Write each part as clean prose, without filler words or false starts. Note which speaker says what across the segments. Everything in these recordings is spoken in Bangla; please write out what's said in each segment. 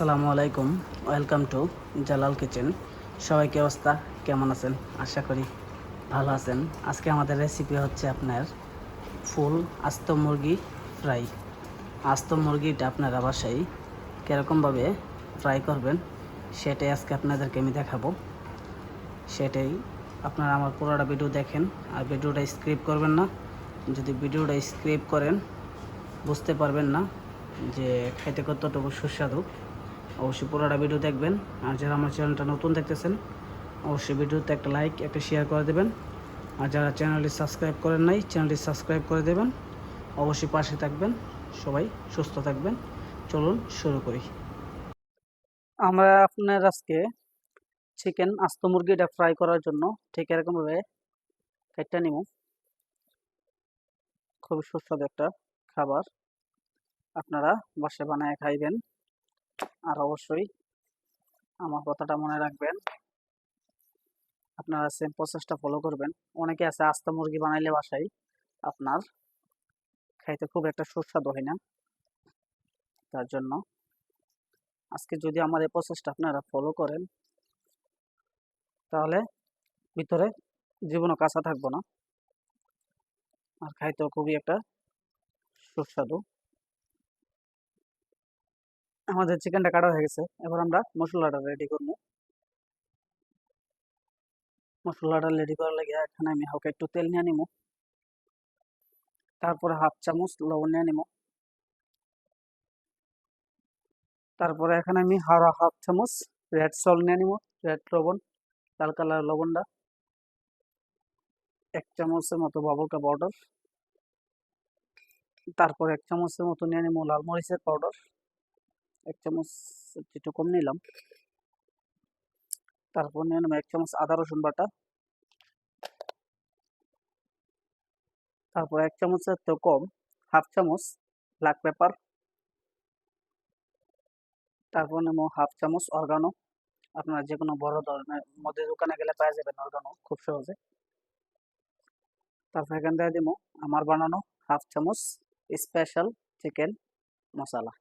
Speaker 1: আসসালামু আলাইকুম, ওয়েলকাম টু জালাল কিচেন। সবাই কি অবস্থা, কেমন আছেন? আশা করি ভালো আছেন। আজকে আমাদের রেসিপি হচ্ছে আপনার ফুল আস্ত মুরগি ফ্রাই। আস্ত মুরগিটা আপনারা বাসায় কীরকমভাবে ফ্রাই করবেন সেটাই আজকে আপনাদেরকে আমি দেখাবো। সেটাই আপনারা আমার পুরোটা ভিডিও দেখেন, আর ভিডিওটা স্ক্রিপ করবেন না। যদি ভিডিওটা স্ক্রিপ করেন বুঝতে পারবেন না যে খাইতে কতটুকু সুস্বাদু। অবশ্যই পুরোটা ভিডিও দেখবেন। আর যারা আমার চ্যানেলটা নতুন দেখতেছেন অবশ্যই ভিডিওতে একটা লাইক, একটা শেয়ার করে দেবেন। আর যারা চ্যানেলটি সাবস্ক্রাইব করেন নাই চ্যানেলটি সাবস্ক্রাইব করে দেবেন। অবশ্যই পাশে থাকবেন। সবাই সুস্থ থাকবেন। চলুন শুরু করি। আমরা আপনার আজকে চিকেন আস্ত মুরগিটা ফ্রাই করার জন্য ঠিক এরকমভাবে কেটে নিব। খুবই সুস্বাদু একটা খাবার, আপনারা বাসায় বানায় খাইবেন। আর অবশ্যই আমার কথাটা মনে রাখবেন, আপনারা সেম প্রসেসটা ফলো করবেন। অনেকে আছে আস্ত মুরগি বানাইলে বাসায় আপনার খাইতে খুব একটা সুস্বাদু হয় না। তার জন্য আজকে যদি আমার এই প্রসেসটা আপনারা ফলো করেন তাহলে ভিতরে জীবনও কাঁচা থাকবো না, আর খাইতেও খুবই একটা সুস্বাদু। আমাদের চিকেনটা কাটা হয়ে গেছে, এবার আমরা মশলাটা রেডি করবো। মশলাটা রেডি করার লাগে এখানে আমি হালকা একটু তেল নিয়ে নিব, তারপরে হাফ চামচ লবণ নিয়ে নিব, তারপরে এখানে আমি হাফ চামচ রেড সল্ট নিয়ে নিব, রেড লবণ, লাল কালার লবণটা, এক চামচের মতো বাবলকা পাউডার, তারপর এক চামচের মতো নিয়ে নিব লাল মরিচের পাউডার, এক চামচ একটু কম নিলাম, তারপর নিয়ে নেব এক চামচ আদা রসুন বাটা, তারপর এক চামচের তো কম হাফ চামচ ব্ল্যাক পেপার, তারপর নেব হাফ চামচ অর্গানো। আপনারা যে কোনো বড় ধরনের মধ্যে দোকানে গেলে পাওয়া যাবেন অর্গানো খুব সহজে। তারপর এখান থেকে দিব আমার বানানো হাফ চামচ স্পেশাল চিকেন মশলা,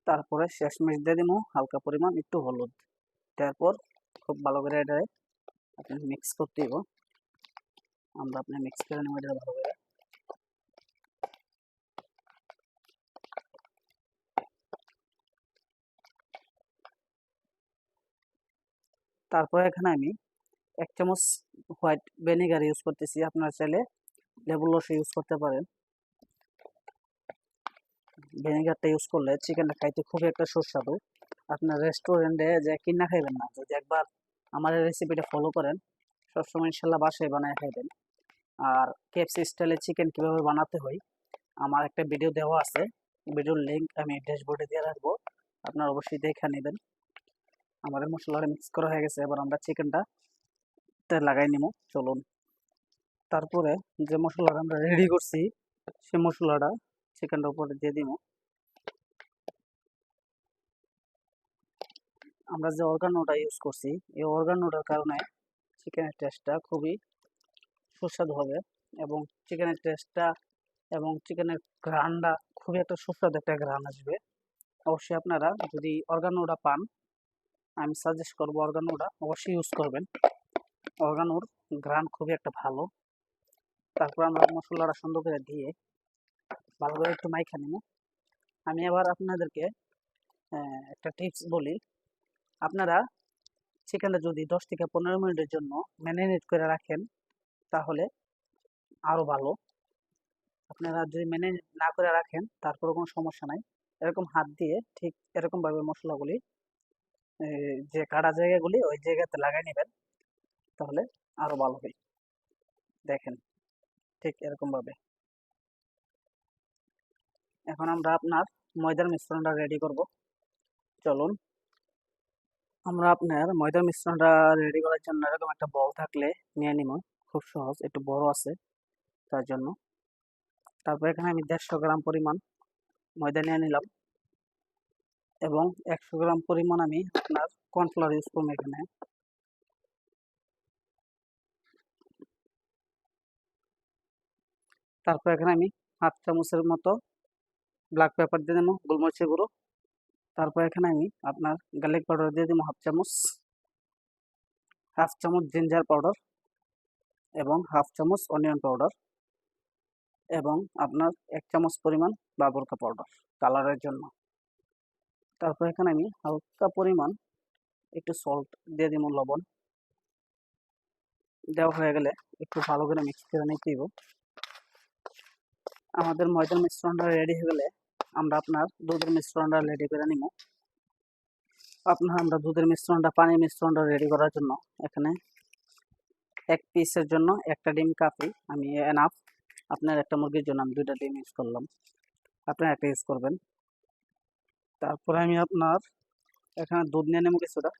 Speaker 1: তারপরে শেষমেশ দিয়ে দিব হালকা পরিমাণ একটু হলুদ। তারপর খুব ভালো করে এটা আপনি মিক্স করতে দিব। আমরা আপনি মিক্স করে নেব এটা ভালো করে। তারপরে এখানে আমি এক চামচ হোয়াইট ভিনেগার ইউজ করতেছি, আপনার চাইলে লেবুর রস ইউজ করতে পারেন। ভিনেগারটা ইউজ করলে চিকেনটা খাইতে খুবই একটা সুস্বাদু। আপনার রেস্টুরেন্টে যে কিনা খাইবেন না, যদি একবার আমার এই রেসিপিটা ফলো করেন সবসময় ইনশাল্লাহ বাসায় বানায় খাইবেন। আর কেএফসি স্টাইলে চিকেন কীভাবে বানাতে হয় আমার একটা ভিডিও দেওয়া আছে, ভিডিওর লিঙ্ক আমি ড্যাশবোর্ডে দিয়ে রাখবো, আপনারা অবশ্যই দেখে নেবেন। আমাদের মশলাটা মিক্স করা হয়ে গেছে, এবার আমরা চিকেনটা লাগাই নিব। চলুন, তারপরে যে মশলাটা আমরা রেডি করছি সেই মশলাটা চিকেনটার উপরে দিয়ে দিব। আমরা যে অর্গানোটা ইউজ করছি এই অর্গানোটার কারণে চিকেনের টেস্টটা খুবই সুস্বাদু হবে, এবং চিকেনের টেস্টটা এবং চিকেনের ঘ্রাণটা খুবই একটা সুস্বাদু একটা ঘ্রাণ আসবে। অবশ্যই আপনারা যদি অর্গানোটা পান আমি সাজেস্ট করবো অর্গানোটা অবশ্যই ইউজ করবেন। অর্গানোর ঘ্রাণ খুবই একটা ভালো। তারপর আমরা মশলাটা সুন্দর করে দিয়ে ভালো করে একটু মাইখা নিব। আমি আবার আপনাদেরকে একটা টিপস বলি, আপনারা চিকেনটা যদি 10 থেকে 15 মিনিটের জন্য ম্যারিনেট করে রাখেন তাহলে আরও ভালো। আপনারা যদি ম্যারিনেট না করে রাখেন তারপরে কোনো সমস্যা নাই, এরকম হাত দিয়ে ঠিক এরকমভাবে মশলাগুলি যে কাটা জায়গাগুলি ওই জায়গাতে লাগাই নেবেন, তাহলে আরও ভালো হয়। দেখেন ঠিক এরকমভাবে। এখন আমরা আপনার ময়দার মিশ্রণটা রেডি করব। চলুন, আমরা আপনার ময়দার মিশ্রণটা রেডি করার জন্য এরকম একটা বল থাকলে নিয়ে নিব, খুব সহজ, একটু বড় আছে তার জন্য। তারপর এখানে আমি 150 গ্রাম পরিমাণ ময়দা নিয়ে নিলাম, এবং 100 গ্রাম পরিমাণ আমি আপনার কর্নফ্লাওয়ার ইউজ করবো এখানে। তারপর এখানে আমি হাফ চামচের মতো ব্ল্যাক পেপার দিয়ে দেবো, গোলমরিচের গুঁড়ো। তারপর এখানে আমি আপনার গার্লিক পাউডার দিয়ে দেবো হাফ চামচ জিঞ্জার পাউডার এবং হাফ চামচ অনিয়ন পাউডার এবং আপনার 1 চামচ পরিমাণ বাবরকা পাউডার কালারের জন্য। তারপর এখানে আমি হালকা পরিমাণ একটু সল্ট দিয়ে দিব, লবণ দেওয়া হয়ে গেলে একটু ভালো করে মিক্স করে নিতে দিব। আমাদের ময়দার মিশ্রণটা রেডি হয়ে গেলে আমরা আপনার দুধের মিশ্রণটা রেডি করে নিব। আমরা দুধের মিশ্রণটা পানির মিশ্রণটা রেডি করার জন্য এখানে 1 পিসের জন্য একটা ডিম কাফি, আমি এনাফ। আপনার একটা মুরগির জন্য আমি 2টা ডিম ইউজ করলাম, আপনার একটা ইউজ করবেন। তারপরে আমি আপনার এখানে দুধ নিয়ে নেবো কিছুটা,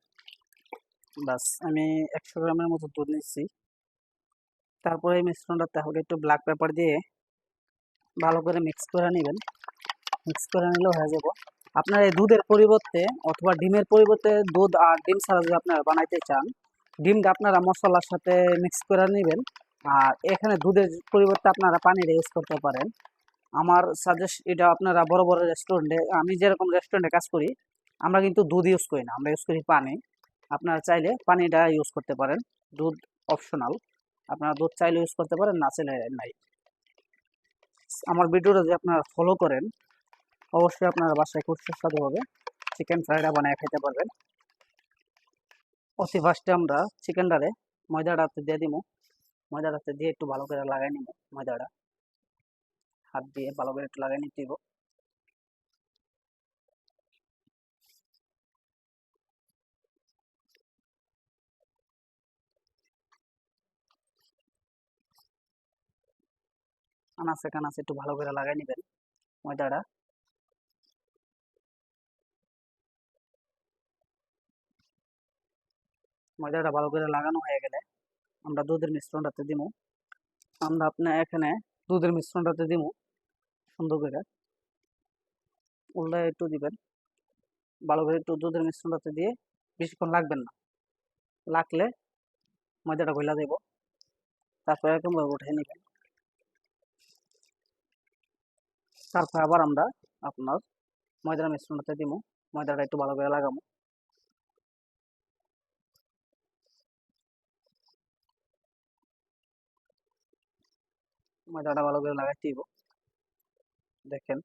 Speaker 1: বাস আমি 100 গ্রামের মতো দুধ নিচ্ছি। তারপরে এই মিশ্রণটা তাহলে একটু ব্ল্যাক পেপার দিয়ে ভালো করে মিক্স করে নেবেন। মিক্স করে নিলেও হয়ে যাব। আপনার এই দুধের পরিবর্তে অথবা ডিমের পরিবর্তে দুধ আর ডিম ছাড়া যদি আপনারা বানাইতে চান, ডিমটা আপনারা মশলার সাথে মিক্স করে নেবেন। আর এখানে দুধের পরিবর্তে আপনারা পানির ইউজ করতে পারেন। আমার সাজেস্ট এটা, আপনারা বড় বড় রেস্টুরেন্টে, আমি যেরকম রেস্টুরেন্টে কাজ করি, আমরা কিন্তু দুধ ইউজ করি না, আমরা ইউজ করি পানি। আপনারা চাইলে পানিটা ইউজ করতে পারেন, দুধ অপশনাল। আপনারা দুধ চাইলে ইউজ করতে পারেন, না চাইলে নাই। আমার ভিডিওটা যদি আপনারা ফলো করেন, অবশ্যই আপনারা বাসায় খুব সুস্বাদু হবে চিকেন ফ্রাইডা বানিয়ে খেতে পারবেন। অতি ফার্স্টে আমরা চিকেনটারে ময়দাটাতে দিয়ে দিব। ময়দাটাতে দিয়ে একটু ভালো করে লাগাই নিব। ময়দাটা হাত দিয়ে ভালো করে একটু লাগাই নিতে দিব। আনাচে কানাচে একটু ভালো করে লাগাই নেবেন ময়দাটা। ময়দাটা ভালো করে লাগানো হয়ে গেলে আমরা দুধের মিশ্রণটাতে দিব। আমরা আপনার এখানে দুধের মিশ্রণটাতে দিব সুন্দর করে উল্টায় একটু দিবেন। ভালো করে একটু দুধের মিশ্রণটাতে দিয়ে বেশিক্ষণ লাগবেন না, লাগলে ময়দাটা গলা দেব। তারপর এরকম ভাবে উঠে নেবেন। তারপর আবার আমরা আপনার ময়দার মিশ্রণটাতে দিব। ময়দাটা একটু ভালো করে লাগাবো। ময়দাটা ভালো করে লাগাইতে দিব। দেখেন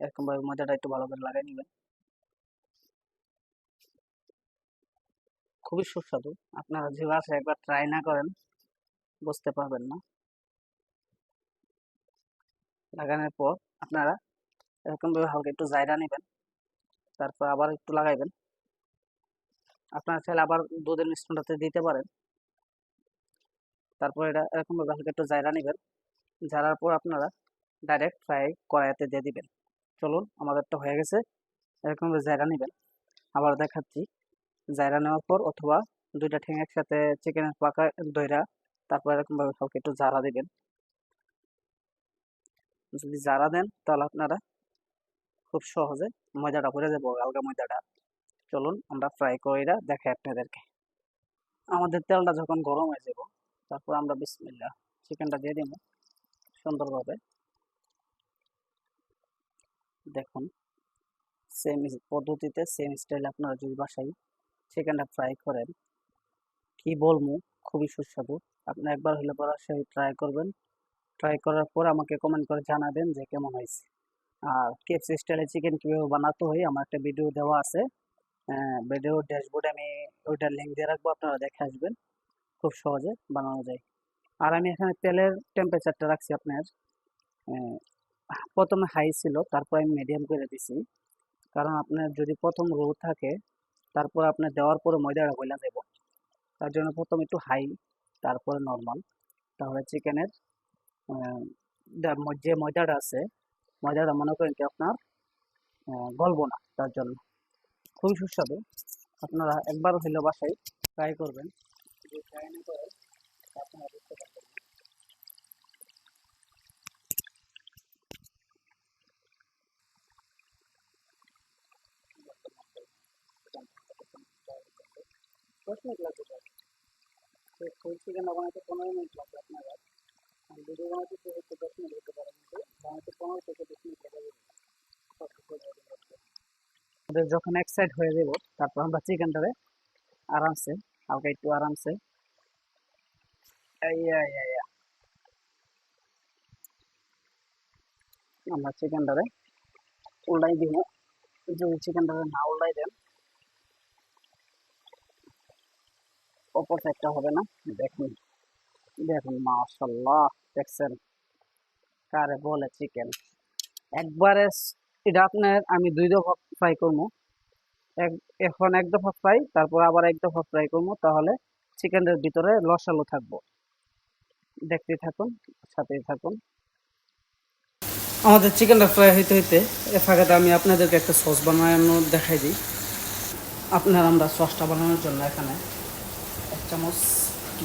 Speaker 1: এরকম ভাবে ময়দাটা একটু ভালো করে লাগাই নেবেন। খুবই সুস্বাদু, আপনারা যে বাসায় একবার ট্রাই না করেন বুঝতে পারবেন না। লাগানোর পর আপনারা এরকম ভাবে হালকা একটু জায়গা নেবেন, তারপর আবার একটু লাগাইবেন। আপনারা চাইলে আবার দুধের মিশ্রণটাতে দিতে পারেন। তারপর এটা এরকম ভাবে হালকা একটু জায়গা নেবেন। ঝাড়ার পর আপনারা ডাইরেক্ট ফ্রাই কড়াইতে দিয়ে দিবেন। চলুন আমাদেরটা হয়ে গেছে। এরকম ভাবে জায়গা নেবেন। আবার দেখাচ্ছি। জায়গা নেওয়ার পর অথবা 2টা ঠ্যাং একসাথে চিকেনের পাকা দইরা তারপর এরকম ভাবে হালকা একটু জারা দিবেন। যদি জারা দেন তাহলে আপনারা খুব সহজে ময়দাটা পড়ে যাবো, হালকা ময়দাটা। চলুন আমরা ফ্রাই কইরা দেখাই আপনাদেরকে। আমাদের তেলটা যখন গরম হয়ে যাব, তারপর আমরা বিসমিল্লাহ চিকেনটা দিয়ে দিব সুন্দরভাবে। দেখুন সেম পদ্ধতিতে সেম স্টাইলে আপনারা যদি বাসায় চিকেনটা ফ্রাই করেন, কি বলবো, খুবই সুস্বাদু। আপনি একবার হলে বাসায় ট্রাই করবেন। ট্রাই করার পর আমাকে কমেন্ট করে জানাবেন যে কেমন হয়েছে। আর কেএফসি স্টাইলে চিকেন কীভাবে বানাতে হয় আমার একটা ভিডিও দেওয়া আছে। ভিডিও ড্যাশবোর্ডে আমি ওইটার লিঙ্ক দিয়ে রাখবো, আপনারা দেখে আসবেন। খুব সহজে বানানো যায়। আর আমি এখানে তেলের টেম্পারেচারটা রাখছি আপনার, আহ, প্রথমে হাই ছিল, তারপর আমি মিডিয়াম করে দিছি। কারণ আপনার যদি প্রথম রো থাকে, তারপর আপনার দেওয়ার পরে ময়দাটা গলা দেব, তার জন্য প্রথম একটু হাই, তারপরে নর্মাল। তাহলে চিকেনের যে ময়দাটা আছে, ময়দাটা মনে করেন কি আপনার গলবো না, তার জন্য খুবই সুস্বাদু। আপনারা একবার হইলে বাসায় ট্রাই করবেন। যদি ট্রাই না করেন আপনারা বুঝতে পারবেন না। দশ মিনিট লাগবে, ফুল চিকেন বানাইতে 15 মিনিট লাগবে আপনারা। ভিডিও বানাতে তো হয়তো 10 মিনিট হতে পারে, কিন্তু বানাতে 15 থেকে 20 মিনিট লাগে। আমাদের যখন এক সাইড হয়ে যাব, তারপর আমরা চিকেনটারে আরামসে, হালকা একটু আরামসে আমরা চিকেনটারে উল্টাই দিব। যদি চিকেনটারে না উল্টাই দেন, অপর সাইডটা হবে না। দেখুন দেখুন, মাশাআল্লাহ, দেখছেন, কারে বলে চিকেন একবারে। এটা আপনার আমি 2 দফা ফ্রাই করবো। এখন 1 দফা ফ্রাই, তারপর আবার 1 দফা ফ্রাই করবো, তাহলে চিকেনের ভিতরে রসালো থাকবো। দেখতে থাকুন, সাথেই থাকুন। আমাদের চিকেনটা ফ্রাই হইতে হইতে এ ফাঁকাতে আমি আপনাদেরকে একটা সস বানানো দেখাই দিই। আমরা সসটা বানানোর জন্য এখানে 1 চামচ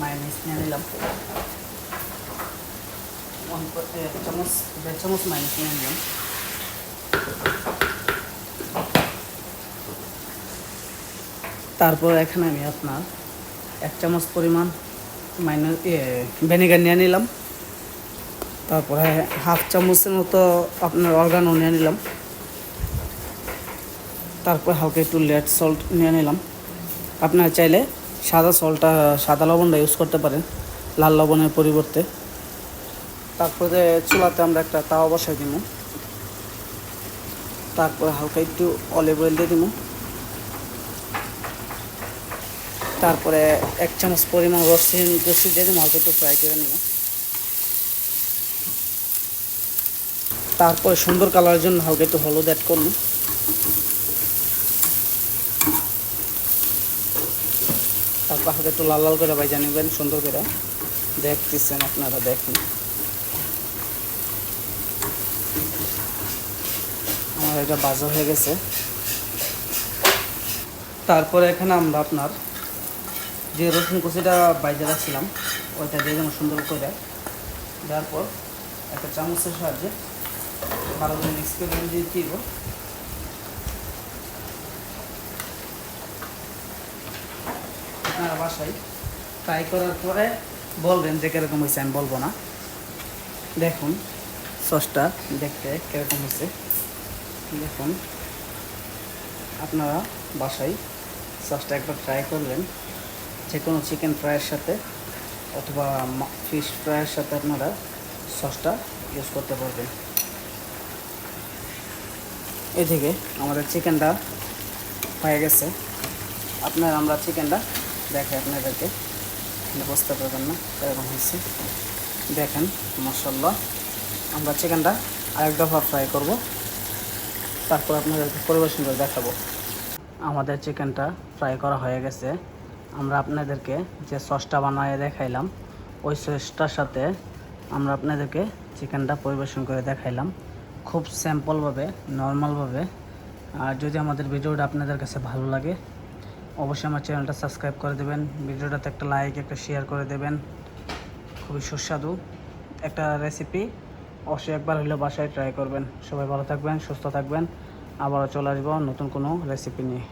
Speaker 1: মায়োনিজ নিয়ে নিলাম, 1.5 চামচ মায়োনিজ নিয়ে নিলাম। তারপর এখানে আমি আপনার 1 চামচ পরিমাণ ভিনেগার নিয়ে নিলাম। তারপরে 1/2 চামচের মতো আপনার অরগানো নিয়ে নিলাম। তারপর হালকা একটু রেড সল্ট নিয়ে নিলাম। আপনারা চাইলে সাদা লবণটা ইউজ করতে পারেন লাল লবণের পরিবর্তে। তারপরে চুলাতে আমরা একটা তাওয়া বসাই দিব। তারপরে হালকা একটু অলিভ অয়েল দিয়ে দিব। তারপরে 1 চামচ পরিমাণ রসুন দিয়ে দিব, হালকা একটু ফ্রাই করে নেব। তারপরে সুন্দর কালারের জন্য হালকা একটু হলুদ অ্যাড করুন। তারপর হালকা একটু লাল লাল করে ভাজা নেবেন সুন্দর করে। দেখতেছেন আপনারা, দেখুন আমার এটা ভাজা হয়ে গেছে। তারপরে এখানে আমরা আপনার যে রসুন কুচিটা বাইজা রাখছিলাম ওইটা দিয়ে দেবো সুন্দর করে। দেওয়ার পর একটা চামচের সাহায্যে ভালো করে মিক্স করে দিয়ে দিব। আপনারা বাসায় ট্রাই করার পরে বলবেন যে কীরকম হয়েছে, আমি বলবো না। দেখুন সসটা দেখতে কীরকম হয়েছে। দেখুন আপনারা বাসায় সসটা একবার ট্রাই করবেন, যে কোনো চিকেন ফ্রাইয়ের সাথে অথবা ফিশ ফ্রাইয়ের সাথে আপনারা সসটা ইউজ করতে পারবেন। এদিকে আমাদের চিকেনটা হয়ে গেছে। আমরা চিকেনটা দেখে আপনাদেরকে বুঝতে পারবেন না এরকম হয়েছে। দেখেন মাশাআল্লাহ, আমরা চিকেনটা আরেক দফা ফ্রাই করব, তারপর আপনাদেরকে পরিবেশন করে দেখাবো। আমাদের চিকেনটা ফ্রাই করা হয়ে গেছে। আমরা আপনাদেরকে যে সসটা বানিয়ে দেখাইলাম ওই সসটার সাথে আমরা আপনাদেরকে চিকেনটা পরিবেশন করে দেখাইলাম খুব সিম্পলভাবে, নর্মালভাবে। আর যদি আমাদের ভিডিওটা আপনাদের কাছে ভালো লাগে, অবশ্যই আমার চ্যানেলটা সাবস্ক্রাইব করে দেবেন, ভিডিওটাতে একটা লাইক, একটা শেয়ার করে দেবেন। খুবই সুস্বাদু একটা রেসিপি, অবশ্যই একবার হলেও বাসায় ট্রাই করবেন। সবাই ভালো থাকবেন, সুস্থ থাকবেন। আবারও চলে আসবো নতুন কোনো রেসিপি নিয়ে।